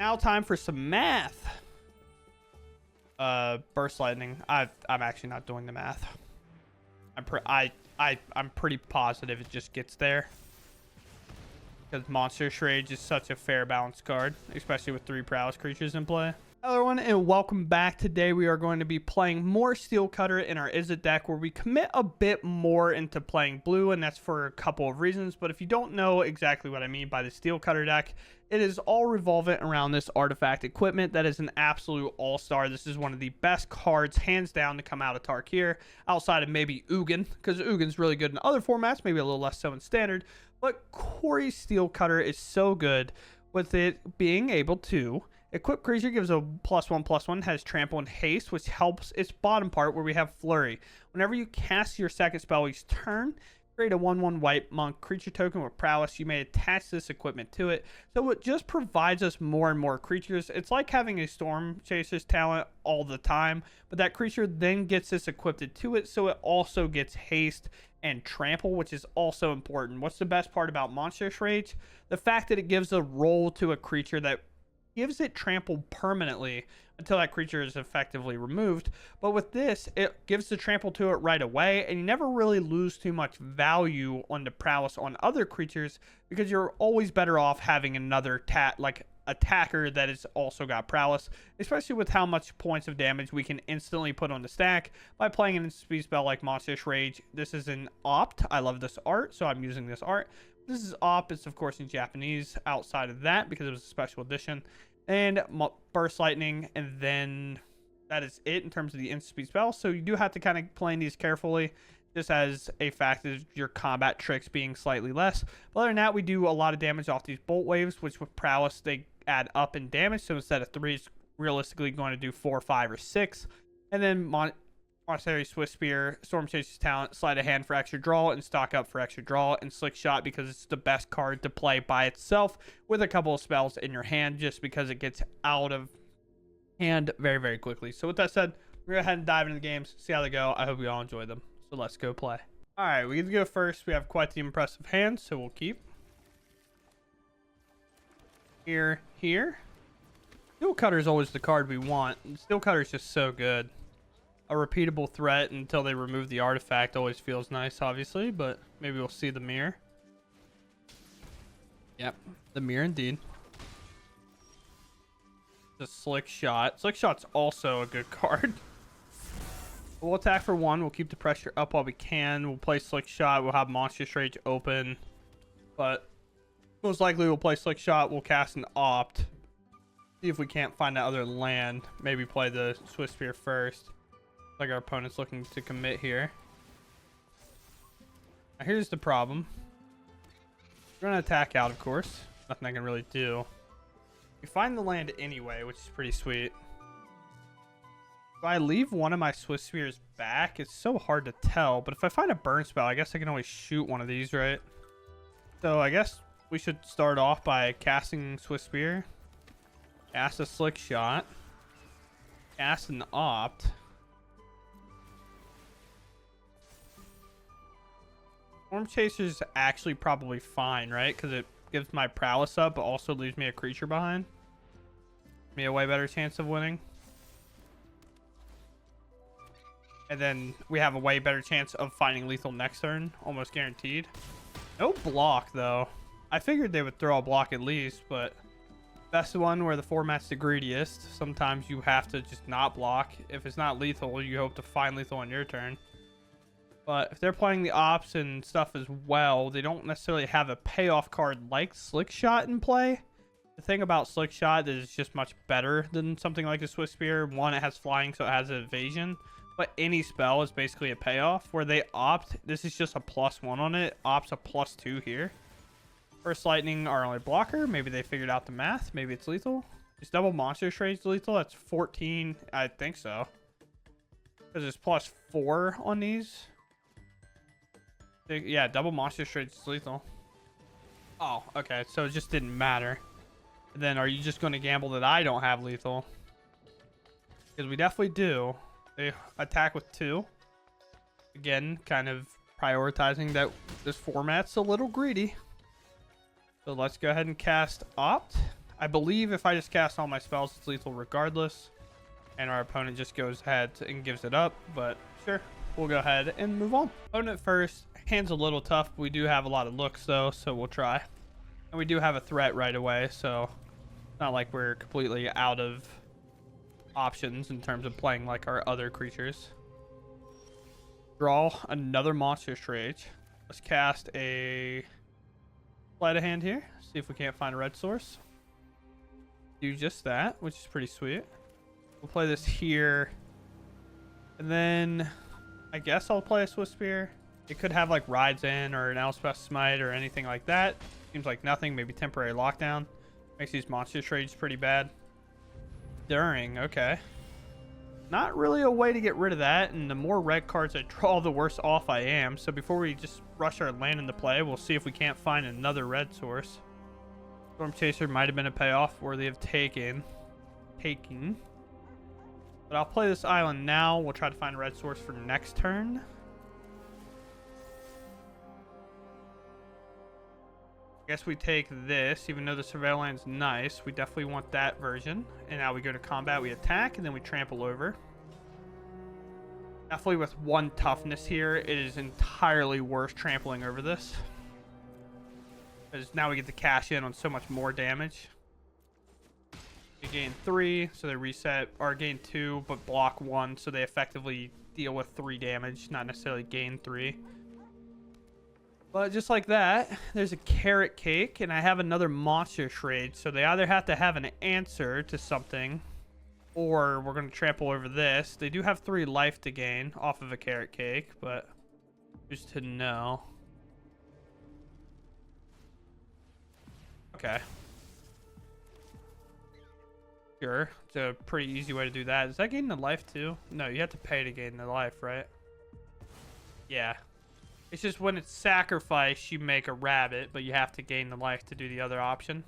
Now time for some math. Burst lightning. I'm actually not doing the math. I'm pretty positive it just gets there. Because Monstrous Rage is such a fair balanced card, especially with 3 prowess creatures in play. Hello everyone, and welcome back. Today we are going to be playing more Steel Cutter in our Izzet deck, where we commit a bit more into playing blue, and that's for a couple of reasons. But if you don't know exactly what I mean by the Steel Cutter deck, it is all revolvent around this artifact equipment that is an absolute all-star. This is one of the best cards, hands down, to come out of Tarkir, outside of maybe Ugin, because Ugin's really good in other formats, maybe a little less so in standard. But Corey's Steel Cutter is so good with it being able to equip creature, gives a +1/+1, has trample and haste, which helps its bottom part where we have flurry. Whenever you cast your second spell each turn, create a 1/1 white monk creature token with prowess. You may attach this equipment to it, so it just provides us more and more creatures. It's like having a Storm Chaser's talent all the time, but that creature then gets this equipped to it, so it also gets haste and trample, which is also important. What's the best part about Monstrous Rage? The fact that it gives a roll to a creature that gives it trample permanently until that creature is effectively removed. But with this, it gives the trample to it right away, and you never really lose too much value on the prowess on other creatures, because you're always better off having another attacker that has also got prowess, especially with how much points of damage we can instantly put on the stack by playing an instant spell like Monstrous Rage. This is an opt. I love this art, so I'm using this art. This is op. It's of course in Japanese outside of that because it was a special edition. And burst lightning, and then that is it in terms of the instant speed spell. So you do have to kind of play these carefully, just as a fact of your combat tricks being slightly less. But other than that, we do a lot of damage off these bolt waves, which with prowess they add up in damage. So instead of 3, it's realistically going to do 4, 5, or 6. And then Monetary Swift Spear, Storm Chaser's talent, Sleight of Hand for extra draw, and stock up for extra draw, and Slick Shot because it's the best card to play by itself with a couple of spells in your hand, just because it gets out of hand very, very quickly. So with that said, we're going to go ahead and dive into the games, see how they go. I hope you all enjoy them. So let's go play. All right, we get to go first. We have quite the impressive hand, so we'll keep. Here. Steel Cutter is always the card we want. Steel Cutter is just so good. A repeatable threat until they remove the artifact always feels nice, obviously, but maybe we'll see the mirror. Yep, the mirror indeed. The Slick Shot. Slick Shot's also a good card. We'll attack for 1. We'll keep the pressure up while we can. We'll play Slick Shot. We'll have Monstrous Rage open, but most likely we'll play Slick Shot. We'll cast an opt. See if we can't find that other land. Maybe play the Swift Spear first. Like our opponent's looking to commit here. Now here's the problem. We're going to attack out, of course. Nothing I can really do. We find the land anyway, which is pretty sweet. If I leave one of my Swift Spears back, it's so hard to tell. But if I find a burn spell, I guess I can always shoot one of these, right? So I guess we should start off by casting Swift Spear. Cast a Slick Shot. Cast an opt. Storm Chaser's actually probably fine, right? Because it gives my prowess up, but also leaves me a creature behind. Me a way better chance of winning. And then we have a way better chance of finding lethal next turn, almost guaranteed. No block, though. I figured they would throw a block at least, but that's the one where the format's the greediest. Sometimes you have to just not block. If it's not lethal, you hope to find lethal on your turn. But if they're playing the ops and stuff as well, they don't necessarily have a payoff card like Slick Shot in play. The thing about Slick Shot is it's just much better than something like a Swift Spear. One, it has flying, so it has evasion. But any spell is basically a payoff. Where they opt, this is just a +1 on it. Opts a +2 here. Burst Lightning our only blocker. Maybe they figured out the math. Maybe it's lethal. Is double Monstrous Rage lethal? That's 14. I think so. Because it's +4 on these. Yeah, double Monstrous Rage is lethal. Oh, okay. So it just didn't matter. And then are you just going to gamble that I don't have lethal? Because we definitely do. They attack with 2. Again, kind of prioritizing that this format's a little greedy. So let's go ahead and cast Opt. I believe if I just cast all my spells, it's lethal regardless. And our opponent just goes ahead and gives it up. But sure, we'll go ahead and move on. Opponent first. Hand's a little tough. We do have a lot of looks, though, so we'll try. And we do have a threat right away, so it's not like we're completely out of options in terms of playing like our other creatures. Draw another Monstrous Rage. Let's cast a sleight of hand here. See if we can't find a red source. Do just that, which is pretty sweet. We'll play this here. And then I guess I'll play a Swift Spear. It could have like Rides In or an Elspeth Smite or anything like that. Seems like nothing. Maybe Temporary Lockdown. Makes these Monstrous Rages pretty bad. During, okay. Not really a way to get rid of that, and the more red cards I draw, the worse off I am. So before we just rush our land into play, we'll see if we can't find another red source. Storm Chaser might have been a payoff worthy of taking. But I'll play this island now. We'll try to find a red source for next turn. I guess we take this, even though the Surveilland's nice. We definitely want that version. And now we go to combat, we attack, and then we trample over. Definitely with 1 toughness here, it is entirely worth trampling over this. Because now we get to cash in on so much more damage. We gain 3, so they reset, or gain 2, but block 1, so they effectively deal with 3 damage, not necessarily gain 3. But just like that, there's a Carrot Cake, and I have another Monstrous Rage. So they either have to have an answer to something, or we're going to trample over this. They do have 3 life to gain off of a Carrot Cake, but just to know. Okay. Sure. It's a pretty easy way to do that. Does that gain the life too? No, you have to pay to gain the life, right? Yeah. It's just when it's sacrificed, you make a rabbit, but you have to gain the life to do the other option.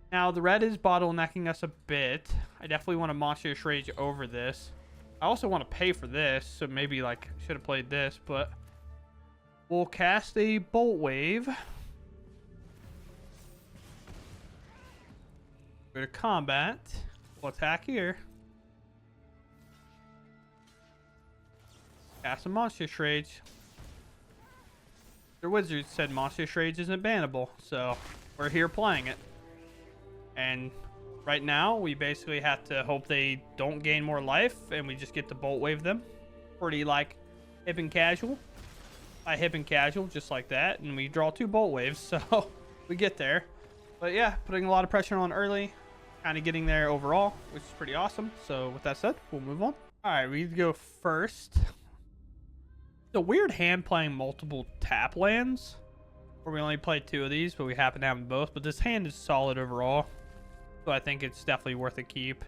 Now, the red is bottlenecking us a bit. I definitely want a Monstrous Rage over this. I also want to pay for this, so maybe, like, should have played this, but we'll cast a Bolt Wave. Go to combat. We'll attack here. Cast a Monstrous Rage. The wizard said Monstrous Rage isn't bannable, so we're here playing it. And right now, we basically have to hope they don't gain more life, and we just get to Bolt Wave them. Pretty, like, hip and casual. I hip and casual, just like that, and we draw 2 Bolt Waves, so we get there. But yeah, putting a lot of pressure on early, kind of getting there overall, which is pretty awesome. So with that said, we'll move on. All right, we go first. It's a weird hand playing multiple tap lands, where we only play 2 of these, but we happen to have them both. But this hand is solid overall, so I think it's definitely worth a keep.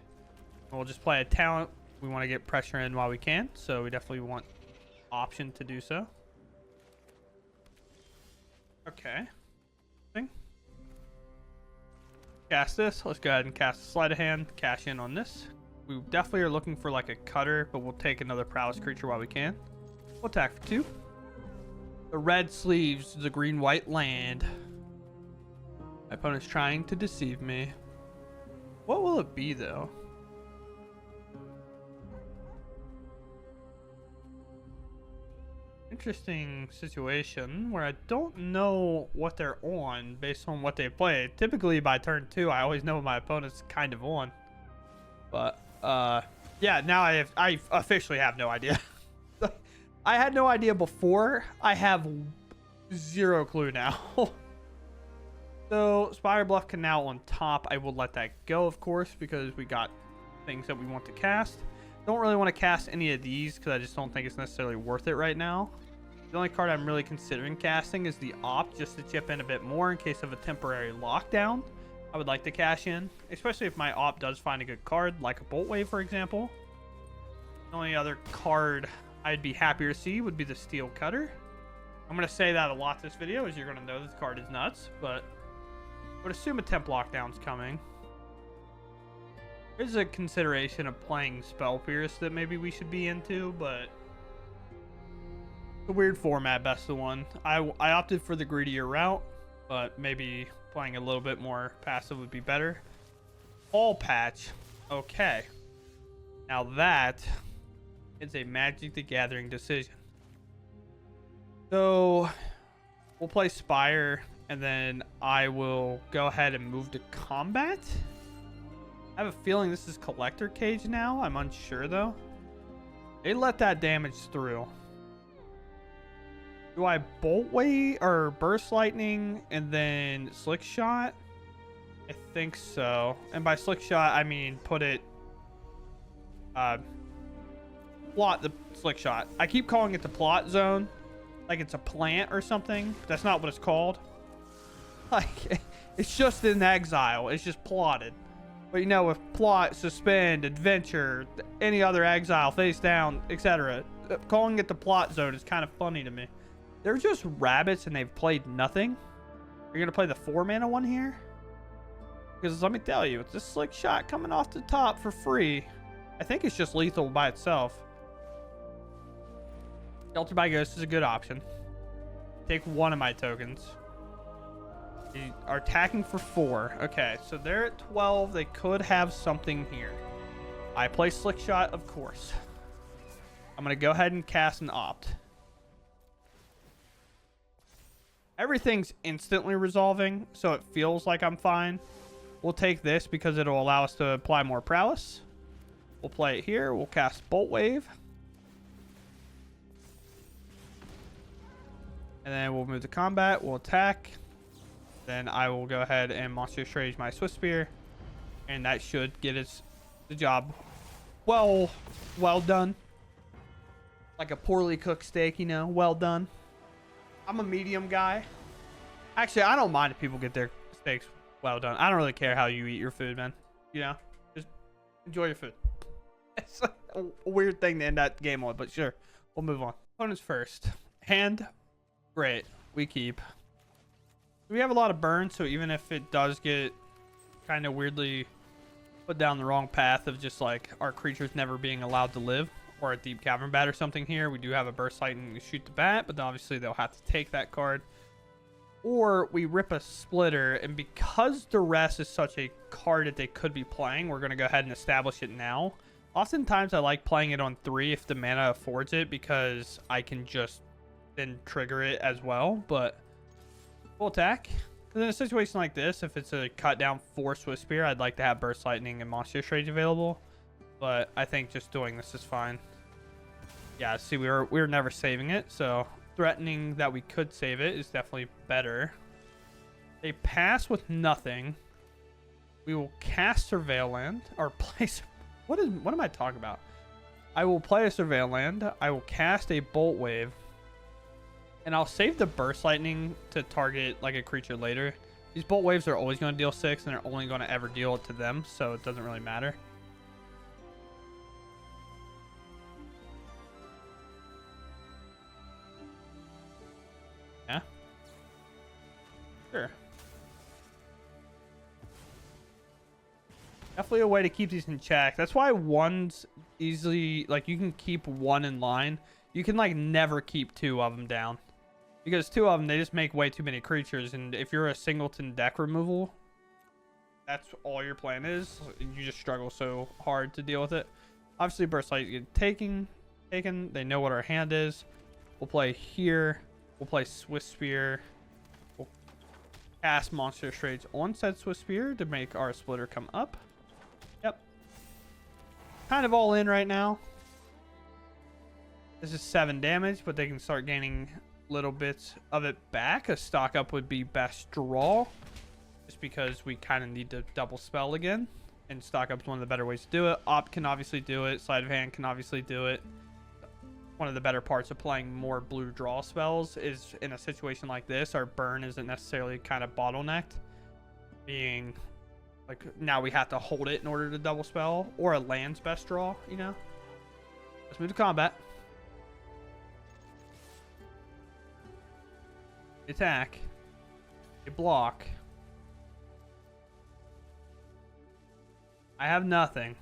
We'll just play a talent. We want to get pressure in while we can, so we definitely want option to do so. Okay. Cast this. Let's go ahead and cast a sleight of hand. Cash in on this. We definitely are looking for like a cutter, but we'll take another prowess creature while we can. We'll attack for 2. The red sleeves, the green-white land. My opponent's trying to deceive me. What will it be, though? Interesting situation where I don't know what they're on based on what they play. Typically, by turn 2, I always know what my opponent's kind of on. But, yeah, now I officially have no idea. I had no idea before. I have 0 clue now. So, Spire Bluff Canal on top. I will let that go, of course, because we got things that we want to cast. Don't really want to cast any of these because I just don't think it's necessarily worth it right now. The only card I'm really considering casting is the Opt, just to chip in a bit more in case of a temporary lockdown. I would like to cash in, especially if my Opt does find a good card, like a Bolt Wave, for example. The only other card I'd be happier to see would be the Steel Cutter. I'm going to say that a lot this video, as you're going to know this card is nuts, but I would assume a temp lockdown's coming. There's a consideration of playing Spell Pierce that maybe we should be into, but it's a weird format, best of one. I opted for the greedier route, but maybe playing a little bit more passive would be better. Fall patch. Okay. Now that is a Magic the Gathering decision. So we'll play Spire, and then I will go ahead and move to combat. I have a feeling this is Collector Cage now. I'm unsure though. They let that damage through. Do I Bolt Wave or Burst Lightning and then Slick Shot? I think so. And by Slick Shot, I mean put it... plot the Slick Shot. I keep calling it the plot zone. Like it's a plant or something. That's not what it's called. Like, it's just in exile. It's just plotted. But you know, with plot, suspend, adventure, any other exile, face down, etc., calling it the plot zone is kind of funny to me. They're just rabbits and they've played nothing. You're gonna play the 4-mana one here? Because let me tell you, it's a Slick Shot coming off the top for free. I think it's just lethal by itself. Shelter by Ghost is a good option. Take one of my tokens. They are attacking for 4. Okay, so they're at 12. They could have something here. I play Slick Shot, of course. I'm going to go ahead and cast an Opt. Everything's instantly resolving, so it feels like I'm fine. We'll take this because it'll allow us to apply more prowess. We'll play it here. We'll cast Bolt Wave. And then we'll move to combat. We'll attack. Then I will go ahead and Monstrous Rage my Swift Spear. And that should get us the job well done. Like a poorly cooked steak, you know, well done. I'm a medium guy. Actually, I don't mind if people get their steaks well done. I don't really care how you eat your food, man. You know, just enjoy your food. It's like a weird thing to end that game on, but sure. We'll move on. Opponents first. Hand. Great. We keep. We have a lot of burn, so even if it does get kind of weirdly put down the wrong path of just like our creatures never being allowed to live, or a Deep Cavern Bat or something here, we do have a Burst Lightning to shoot the bat, but obviously they'll have to take that card. Or we rip a Splitter, and because Duress is such a card that they could be playing, we're going to go ahead and establish it now. Oftentimes I like playing it on 3 if the mana affords it, because I can just then trigger it as well, but we'll attack. Because in a situation like this, if it's a cut down 4 Swift Spear, I'd like to have Burst Lightning and Monstrous Rage available, but I think just doing this is fine. Yeah, see, we were never saving it, so threatening that we could save it is definitely better. They pass with nothing. We will cast Surveil Land, or place... What am I talking about? I will play a Surveil Land. I will cast a Bolt Wave. And I'll save the Burst Lightning to target like a creature later. These Bolt Waves are always going to deal 6, and they're only going to ever deal it to them, so it doesn't really matter. Yeah. Sure. Definitely a way to keep these in check. That's why one's easily, like, you can keep one in line. You can, like, never keep 2 of them down. Because 2 of them, they just make way too many creatures. And if you're a singleton deck removal, that's all your plan is. You just struggle so hard to deal with it. Obviously, Burst Light get taken. They know what our hand is. We'll play here. We'll play Swift Spear. We'll cast Monstrous Rage on said Swift Spear to make our Splitter come up. Yep. Kind of all in right now. This is 7 damage, but they can start gaining little bits of it back. A stock up would be best draw, just because we kind of need to double spell again, and stock up is one of the better ways to do it. Opt can obviously do it. Sleight of hand can obviously do it. One of the better parts of playing more blue draw spells is in a situation like this, our burn isn't necessarily kind of bottlenecked, being like now we have to hold it in order to double spell, or a land's best draw, you know. Let's move to combat. Attack. A block. I have nothing.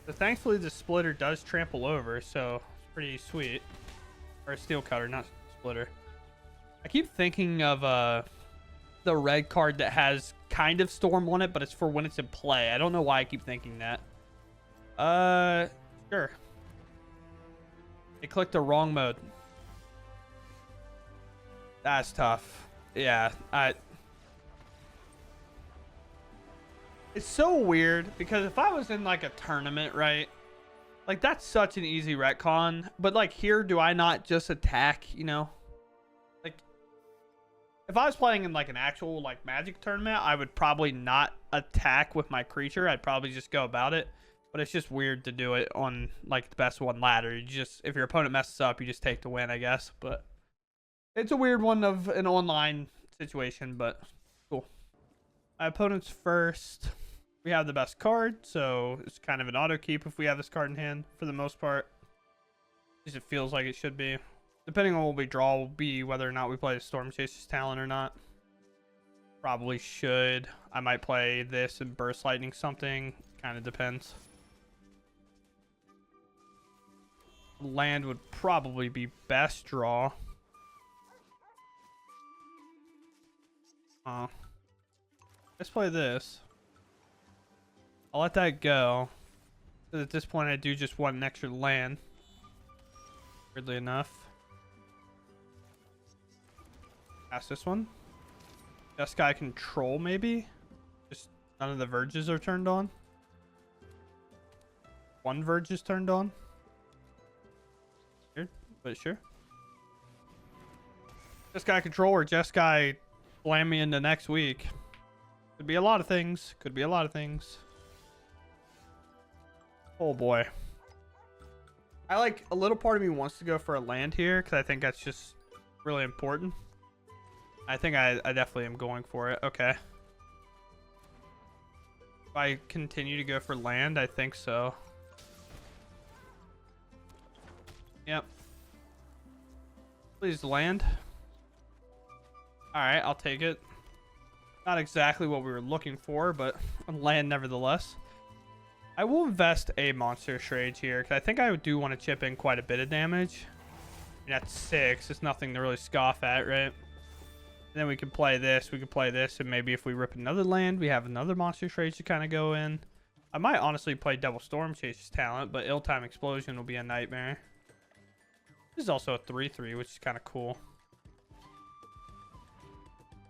So thankfully the Splitter does trample over, so it's pretty sweet. Or a Steel Cutter, not Splitter. I keep thinking of the red card that has kind of storm on it, but it's for when it's in play. I don't know why I keep thinking that. Sure. It clicked the wrong mode. That's tough. Yeah, it's so weird because if I was in like a tournament, right? Like that's such an easy retcon, but like here, do I not just attack, you know? Like if I was playing in like an actual like Magic tournament, I would probably not attack with my creature. I'd probably just go about it. But it's just weird to do it on like the best one ladder. You just, if your opponent messes up, you just take the win, I guess. But it's a weird one of an online situation, but cool. My opponent's first. We have the best card, so it's kind of an auto keep if we have this card in hand for the most part. At least it feels like it should be. Depending on what we draw will be whether or not we play the Storm Chaser's Talent or not. Probably should. I might play this and Burst Lightning something. Kind of depends. Land would probably be best draw. Let's play this. I'll let that go. But at this point, I do just want an extra land. Weirdly enough. Pass this one. Just Guy Control, maybe? Just none of the verges are turned on. One verge is turned on. Weird, but sure. Just Guy Control or Just Guy slam me into next week. Could be a lot of things. Could be a lot of things. Oh boy. I like, a little part of me wants to go for a land here because I think that's just really important. I think I definitely am going for it. Okay. If I continue to go for land, I think so. Yep. Please land. Alright, I'll take it. Not exactly what we were looking for, but land nevertheless. I will invest a Monstrous Rage here, because I think I do want to chip in quite a bit of damage. I mean, that's 6. It's nothing to really scoff at, right? And then we can play this, and maybe if we rip another land, we have another Monstrous Rage to kind of go in. I might honestly play double Storm Chaser's Talent, but Ill-Time Explosion will be a nightmare. This is also a 3/3, which is kind of cool.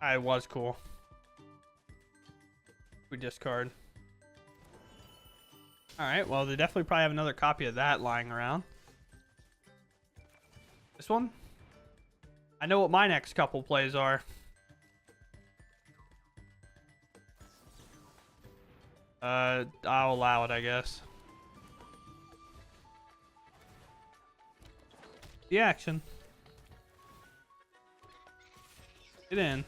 It was cool. We discard. Alright, well, they definitely probably have another copy of that lying around. This one? I know what my next couple plays are. I'll allow it, I guess. The action. Get in.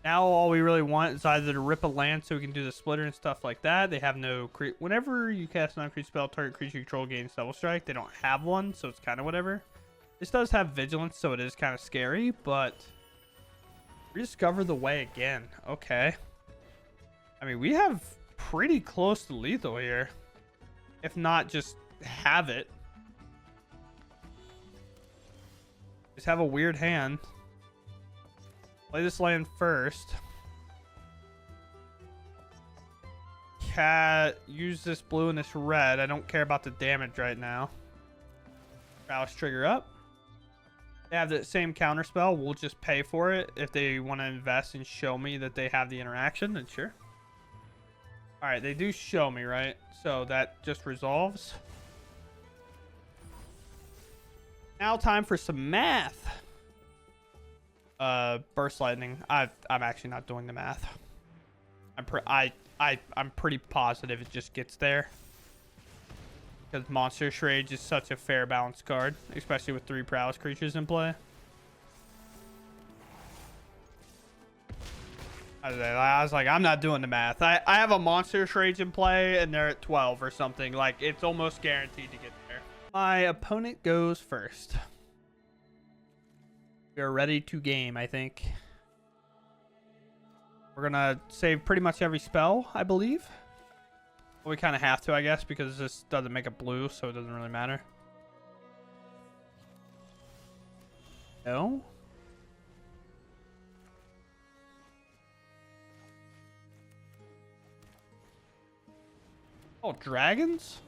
Now all we really want is either to rip a land so we can do the splitter and stuff like that. They have no whenever you cast a non-creature spell, target creature you control gains double strike. They don't have one, so it's kind of whatever. This does have vigilance, so it is kind of scary, but rediscover the way again. Okay. I mean, we have pretty close to lethal here. If not, just have it. Just have a weird hand. Play this land first. Use this blue and this red. I don't care about the damage right now. Prowess trigger up. They have the same counter spell. We'll just pay for it. If they want to invest and show me that they have the interaction, then sure. Alright, they do show me, right? So that just resolves. Now time for some math. Burst Lightning. I'm actually not doing the math. I'm pretty positive it just gets there. Because Monstrous Rage is such a fair balanced card, especially with 3 Prowess creatures in play. I was like, I'm not doing the math. I have a Monstrous Rage in play, and they're at 12 or something. Like, it's almost guaranteed to get there. My opponent goes first. We are ready to game, I think. We're going to save pretty much every spell, I believe. Well, we kind of have to, I guess, because this doesn't make a blue, so it doesn't really matter. No. Oh, dragons?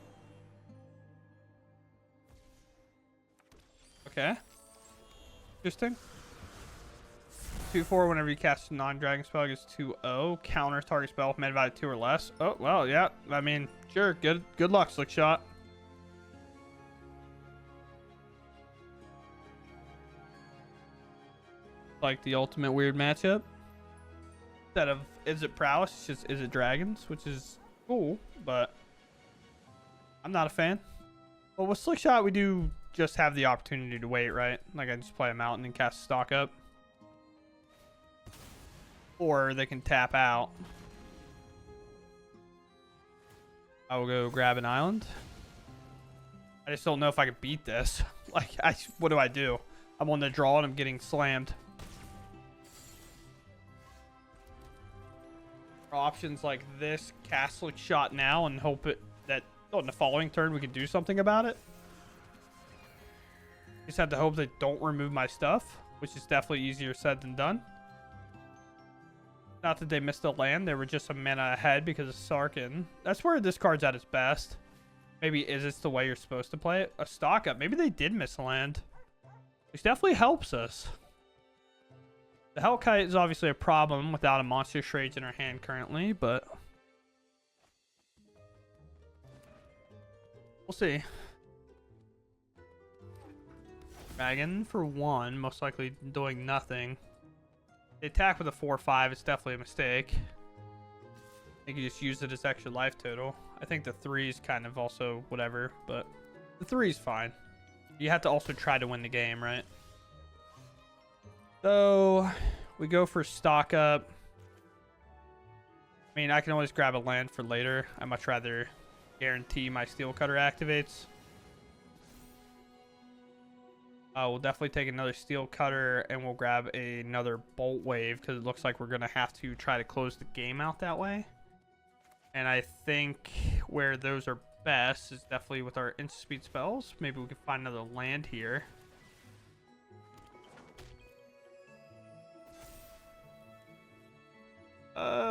Okay. Interesting. 2/4 whenever you cast a non-dragon spell gets 2/0. Counter target spell with mana value 2 or less. Oh, well, yeah. I mean, sure. Good luck, Slick Shot. Like the ultimate weird matchup. Instead of Izzet Prowess, it's just Izzet Dragons, which is cool, but I'm not a fan. Well, with Slick Shot, we do just have the opportunity to wait, right? Like, I just play a mountain and cast stock up. Or they can tap out. I will go grab an island. I just don't know if I could beat this. Like, what do I do? I'm on the draw and I'm getting slammed. Options like this, cast Slick Shot now and hope that on the following turn we can do something about it. Just have to hope they don't remove my stuff, which is definitely easier said than done. Not that they missed a land, they were just a mana ahead because of Sarkin. That's where this card's at its best. Maybe is it's the way you're supposed to play it? A stock up. Maybe they did miss a land, which definitely helps us. The Hellkite is obviously a problem without a monster charade in her hand currently, but we'll see. Dragon for 1, most likely doing nothing. The attack with a 4/5 is definitely a mistake. I think you just use it as extra life total. I think the 3 is kind of also whatever, but the 3 is fine. You have to also try to win the game, right? So we go for stock up. I mean, I can always grab a land for later. I'd much rather guarantee my Steel Cutter activates. We'll definitely take another Steel Cutter and we'll grab another Bolt Wave because it looks like we're going to have to try to close the game out that way. And I think where those are best is definitely with our instant speed spells. Maybe we can find another land here.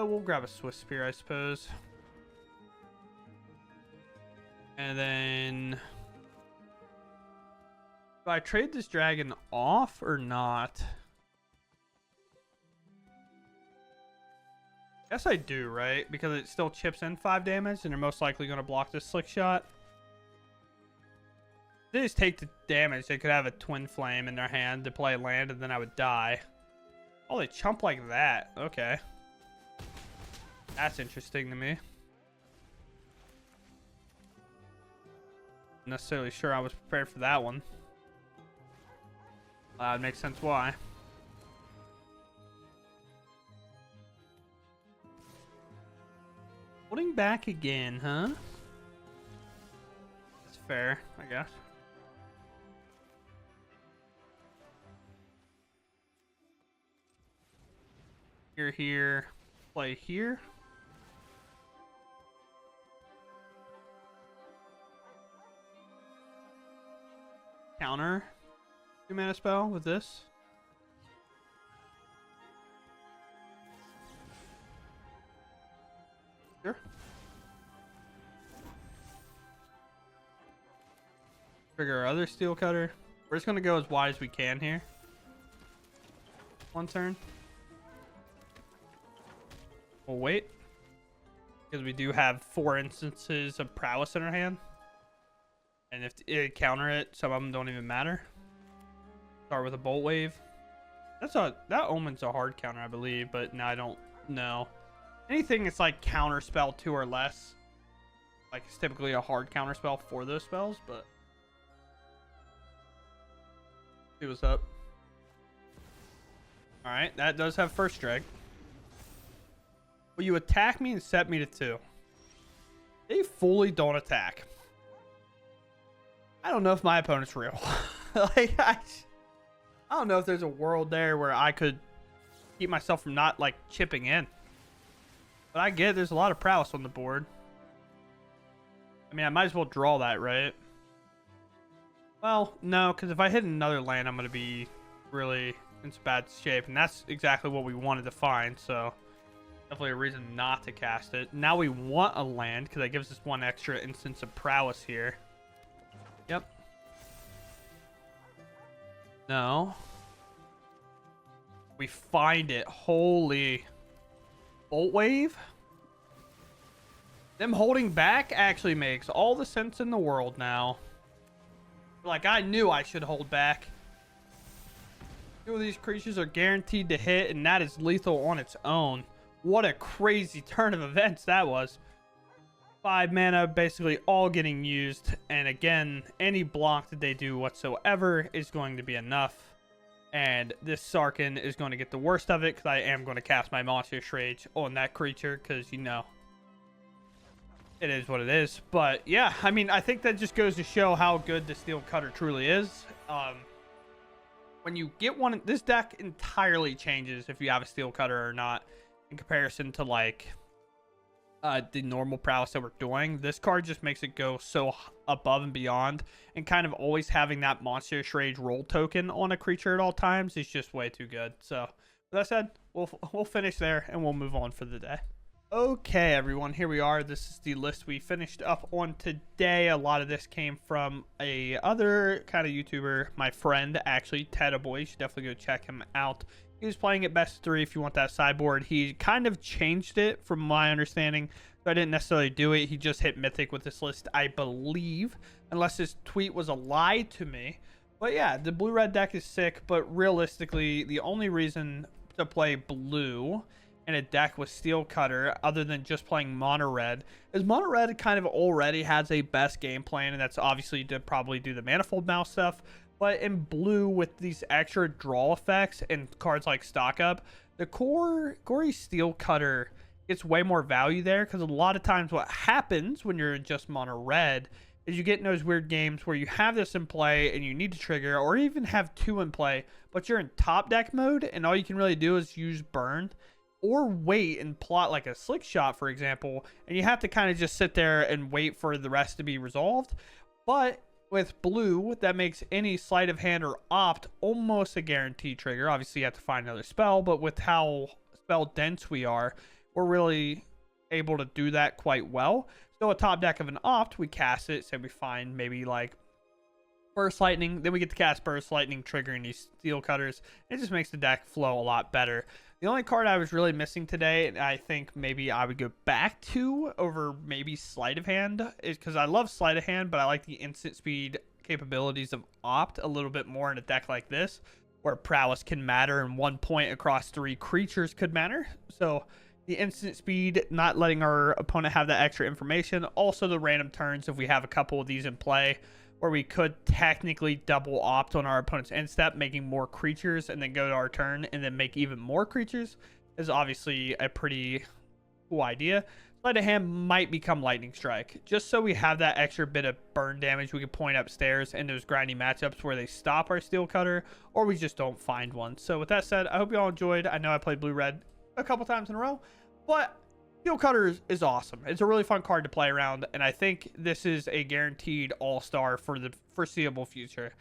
We'll grab a Swift Spear, I suppose. And then do I trade this dragon off or not? Guess I do, right? Because it still chips in 5 damage and they're most likely going to block this Slick Shot. If they just take the damage, they could have a Twin Flame in their hand to play land and then I would die. Oh, they chump like that. Okay. That's interesting to me. Not necessarily sure I was prepared for that one. It makes sense why. Holding back again, huh? That's fair, I guess. Here, play here. Counter 2 mana spell with this. Sure. Trigger our other Steel Cutter. We're just going to go as wide as we can here. 1 turn. We'll wait. Because we do have 4 instances of Prowess in our hand. And if it counter it, some of them don't even matter. Start with a Bolt Wave. That Omen's a hard counter, I believe, but now I don't know. Anything that's like counter spell 2 or less, like it's typically a hard counter spell for those spells, but see what's up. Alright, that does have first strike. Will you attack me and set me to 2? They fully don't attack. I don't know if my opponent's real. Like, I don't know if there's a world there where I could keep myself from not, like, chipping in. But I get there's a lot of prowess on the board. I mean, I might as well draw that, right? Well, no, because if I hit another land, I'm going to be really in some bad shape. And that's exactly what we wanted to find, so Definitely a reason not to cast it. Now we want a land because that gives us one extra instance of prowess here. Yep. No. We find it. Holy. Bolt wave? Them holding back actually makes all the sense in the world now. Like, I knew I should hold back. Two of these creatures are guaranteed to hit, and that is lethal on its own. What a crazy turn of events that was. 5 mana basically all getting used, and again, any block that they do whatsoever is going to be enough. And this Sarkhan is going to get the worst of it because I am going to cast my Monstrous Rage on that creature because, you know, it is what it is. But yeah, I mean, I think that just goes to show how good the Steel Cutter truly is. When you get one, this deck entirely changes if you have a Steel Cutter or not in comparison to like the normal prowess that we're doing. This card just makes it go so above and beyond, and kind of always having that Monstrous Rage roll token on a creature at all times is just way too good. So with that said, we'll finish there and we'll move on for the day. Okay, everyone, here we are. This is the list we finished up on today. A lot of this came from a other kind of YouTuber, my friend, actually, Tetaboy. You should definitely go check him out. He was playing at best 3 if you want that sideboard. He kind of changed it from my understanding, so I didn't necessarily do it. He just hit Mythic with this list, I believe, unless his tweet was a lie to me. But yeah, the blue-red deck is sick, but realistically, the only reason to play blue in a deck with Steel Cutter, other than just playing mono red, is mono red kind of already has a best game plan, and that's obviously to probably do the Manifold Mouse stuff. But in blue, with these extra draw effects and cards like Stock Up, the Gory Steel Cutter gets way more value there, because a lot of times what happens when you're just mono red is you get in those weird games where you have this in play and you need to trigger, or even have 2 in play, but you're in top deck mode and all you can really do is use burn or wait and plot like a slick shot, for example, and you have to kind of just sit there and wait for the rest to be resolved. But with blue, that makes any sleight of hand or opt almost a guaranteed trigger. Obviously, you have to find another spell, but with how spell dense we are, we're really able to do that quite well. So a top deck of an opt, we cast it, say we find maybe like Burst Lightning, then we get to cast Burst Lightning, triggering these Steel Cutters. It just makes the deck flow a lot better. The only card I was really missing today, and I think maybe I would go back to over maybe Sleight of Hand, is because I love Sleight of Hand, but I like the instant speed capabilities of Opt a little bit more in a deck like this, where prowess can matter and 1 point across 3 creatures could matter. So the instant speed, not letting our opponent have that extra information. Also the random turns, if we have a couple of these in play, where we could technically double opt on our opponent's end step, making more creatures, and then go to our turn and then make even more creatures, is obviously a pretty cool idea. Sleight of Hand might become Lightning Strike, just so we have that extra bit of burn damage we can point upstairs in those grindy matchups where they stop our Steel Cutter, or we just don't find one. So with that said, I hope you all enjoyed. I know I played blue-red a couple times in a row, but Steel Cutter is awesome. It's a really fun card to play around, and I think this is a guaranteed all-star for the foreseeable future.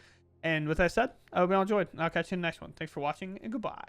And with that said, I hope you all enjoyed, and I'll catch you in the next one. Thanks for watching, and goodbye.